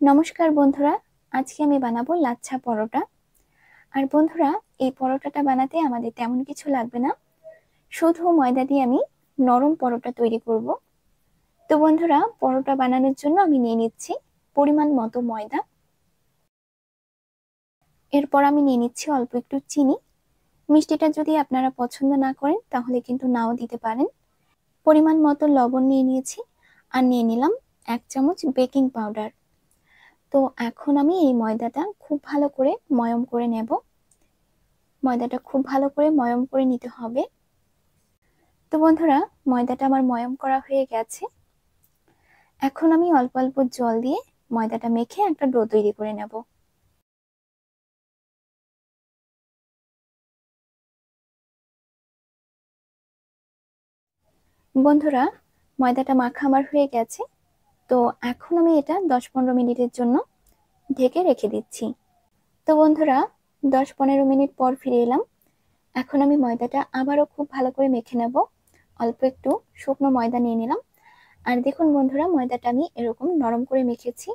নমস্কার বন্ধুরা, আজকে আমি বানাবো লাচ্ছা পরোটা। আর বন্ধুরা, এই পরোটাটা বানাতে আমাদের তেমন কিছু লাগবে না, শুধু ময়দা দিয়ে আমি নরম পরোটা তৈরি করব। তো বন্ধুরা, পরোটা বানানোর জন্য আমি নিয়ে নিচ্ছি পরিমাণ মতো ময়দা। এরপর আমি নিয়ে নিচ্ছি অল্প একটু চিনি। মিষ্টিটা যদি আপনারা পছন্দ না করেন তাহলে কিন্তু নাও দিতে পারেন। পরিমাণ মতো লবণ নিয়ে নিয়েছি, আর নিয়ে নিলাম 1 চামচ বেকিং পাউডার। তো এখন আমি এই ময়দাটা খুব ভালো করে ময়ম করে নেব। ময়দাটা খুব ভালো করে ময়ম করে নিতে হবে। তো বন্ধুরা, ময়দাটা আমার ময়ম করা হয়ে গেছে। এখন আমি অল্প অল্প জল দিয়ে ময়দাটা মেখে একটা ডো তৈরি করে নেব। বন্ধুরা, ময়দাটা মাখা আমার হয়ে গেছে। তো এখন আমি এটা 10-15 মিনিটের জন্য ঢেকে রেখে দিচ্ছি। তো বন্ধুরা, 10-15 মিনিট পর ফিরে এলাম। এখন আমি ময়দাটা আবারও খুব ভালো করে মেখে নেব। অল্প একটু শুকনো ময়দা নিয়ে নিলাম। আর দেখুন বন্ধুরা, ময়দাটা আমি এরকম নরম করে মেখেছি।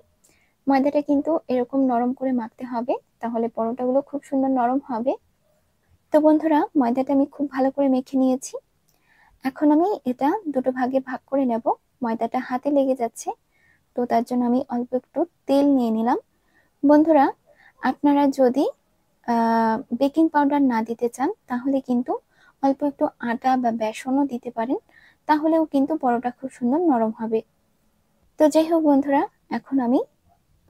ময়দাটা কিন্তু এরকম নরম করে মাখতে হবে, তাহলে পরোটাগুলো খুব সুন্দর নরম হবে। তো বন্ধুরা, ময়দাটা আমি খুব ভালো করে মেখে নিয়েছি। এখন আমি এটা দুটো ভাগে ভাগ করে নেব। ময়দাটা হাতে লেগে যাচ্ছে, তো তার জন্য আমি অল্প একটু তেল নিয়ে নিলাম। বন্ধুরা, আপনারা যদি বেকিং পাউডার না দিতে চান তাহলে কিন্তু অল্প একটু আটা বা বেসনও দিতে পারেন, তাহলেও কিন্তু পরোটা খুব সুন্দর নরম হবে। তো যাই হোক বন্ধুরা, এখন আমি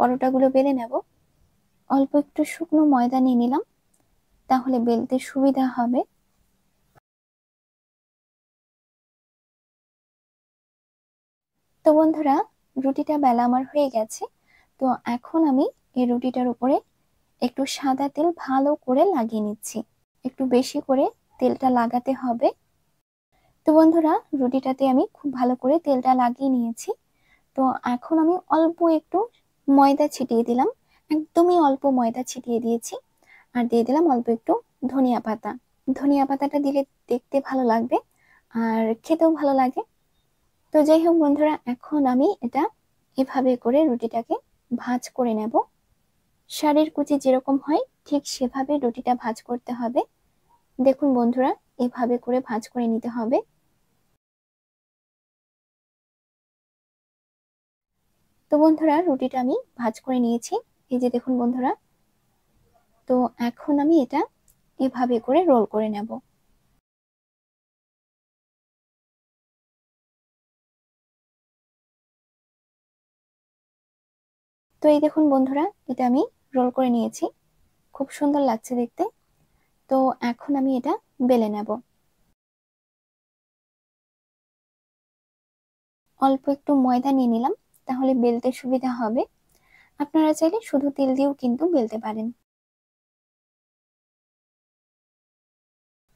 পরোটাগুলো বেলে নেব। অল্প একটু শুকনো ময়দা নিয়ে নিলাম, তাহলে বেলতে সুবিধা হবে। তো বন্ধুরা, রুটিটা বেলা আমার হয়ে গেছে। তো এখন আমি এই রুটিটার উপরে একটু সাদা তেল ভালো করে লাগিয়ে নিচ্ছি। একটু বেশি করে তেলটা লাগাতে হবে। তো বন্ধুরা, রুটিটাতে আমি খুব ভালো করে তেলটা লাগিয়ে নিয়েছি। তো এখন আমি অল্প একটু ময়দা ছিটিয়ে দিলাম। একদমই অল্প ময়দা ছিটিয়ে দিয়েছি। আর দিয়ে দিলাম অল্প একটু ধনিয়া পাতা। ধনিয়া পাতাটা দিলে দেখতে ভালো লাগবে, আর খেতেও ভালো লাগে। তো যাই হোক বন্ধুরা, এখন আমি এটা এভাবে করে রুটিটাকে ভাঁজ করে নেব। শাড়ির কুচি যেরকম হয় ঠিক সেভাবে রুটিটা ভাঁজ করতে হবে। দেখুন বন্ধুরা, এভাবে করে ভাঁজ করে নিতে হবে। তো বন্ধুরা, রুটিটা আমি ভাঁজ করে নিয়েছি। এই যে দেখুন বন্ধুরা, তো এখন আমি এটা এভাবে করে রোল করে নেব। তো এই দেখুন বন্ধুরা, এটা আমি রোল করে নিয়েছি। খুব সুন্দর লাগছে দেখতে। তো এখন আমি এটা বেলে নেব। অল্প একটু ময়দা নিয়ে নিলাম, তাহলে বেলতে সুবিধা হবে। আপনারা চাইলে শুধু তেল দিয়েও কিন্তু বেলতে পারেন।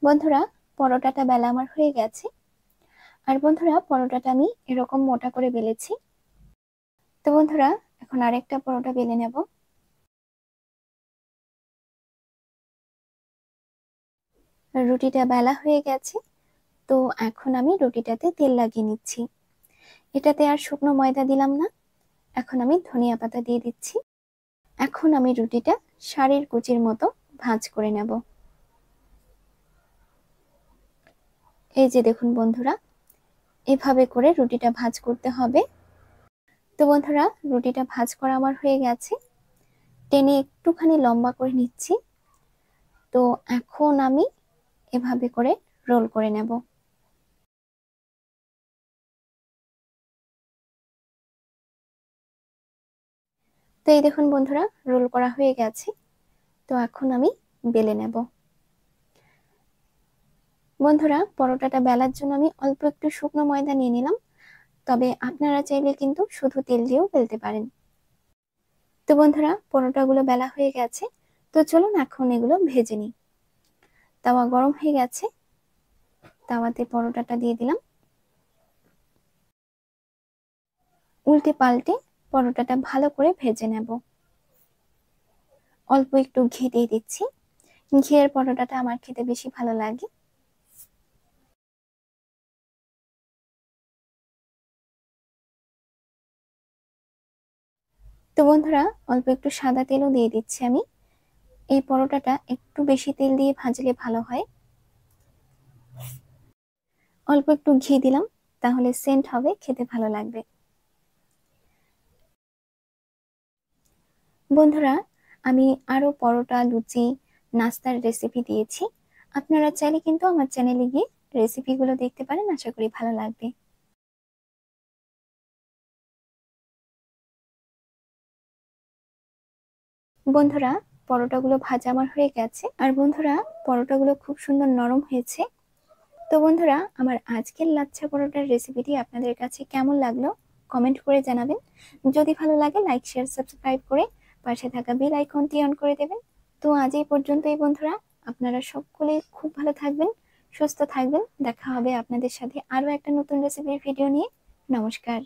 বন্ধুরা, পরোটাটা বেলা আমার হয়ে গেছে। আর বন্ধুরা, পরোটাটা আমি এরকম মোটা করে বেলেছি। তো বন্ধুরা, এখন আরেকটা পরোটা বেলে নেব। রুটিটা বেলা হয়ে গেছে। তো এখন আমি রুটিটাতে তেল লাগিয়ে নিচ্ছি। এটাতে আর শুকনো ময়দা দিলাম না, এখন আমি ধনিয়া পাতা দিয়ে দিচ্ছি। এখন আমি রুটিটা শাড়ির কুচির মতো ভাঁজ করে নেব। এই যে দেখুন বন্ধুরা, এভাবে করে রুটিটা ভাঁজ করতে হবে। তো বন্ধুরা, রুটিটা ভাঁজ করা আমার হয়ে গেছে। টেনে একটুখানি লম্বা করে নিচ্ছি। তো এখন আমি এভাবে করে রোল করে নেব। তো এই দেখুন বন্ধুরা, রোল করা হয়ে গেছে। তো এখন আমি বেলে নেব। বন্ধুরা, পরোটাটা বেলার জন্য আমি অল্প একটু শুকনো ময়দা নিয়ে নিলাম, তবে আপনারা চাইলে কিন্তু শুধু তেল দিয়েও বেলতে পারেন। তো বন্ধুরা, পরোটাগুলো বেলা হয়ে গেছে। তো চলুন এখন এগুলো ভেজে নিই। তাওয়া গরম হয়ে গেছে, তাওয়াতে পরোটাটা দিয়ে দিলাম। উল্টে পাল্টে পরোটাটা ভালো করে ভেজে নেব। অল্প একটু ঘি দিয়ে দিচ্ছি। ঘিয়ের পরোটাটা আমার খেতে বেশি ভালো লাগে। তো তো বন্ধুরা, অল্প একটু সাদা তেলও দিয়ে দিচ্ছি আমি। এই পরোটাটা একটু বেশি তেল দিয়ে ভাজলে ভালো হয়। অল্প একটু ঘি দিলাম, তাহলে সেন্ট হবে, খেতে ভালো লাগবে। বন্ধুরা, আমি আরো পরোটা, লুচি, নাস্তার রেসিপি দিয়েছি। আপনারা চাইলে কিন্তু আমার চ্যানেলে গিয়ে রেসিপিগুলো দেখতে পারেন, আশা করি ভালো লাগবে। বন্ধুরা, পরোটাগুলো ভাজা আমার হয়ে গেছে। আর বন্ধুরা, পরোটাগুলো খুব সুন্দর নরম হয়েছে। তো বন্ধুরা, আমার আজকের লাচ্ছা পরোটার রেসিপিটি আপনাদের কাছে কেমন লাগলো কমেন্ট করে জানাবেন। যদি ভালো লাগে লাইক, শেয়ার, সাবস্ক্রাইব করে পাশে থাকা বেল আইকনটি অন করে দেবেন। তো আজ এই পর্যন্তই বন্ধুরা, আপনারা সকলে খুব ভালো থাকবেন, সুস্থ থাকবেন। দেখা হবে আপনাদের সাথে আরো একটা নতুন রেসিপির ভিডিও নিয়ে। নমস্কার।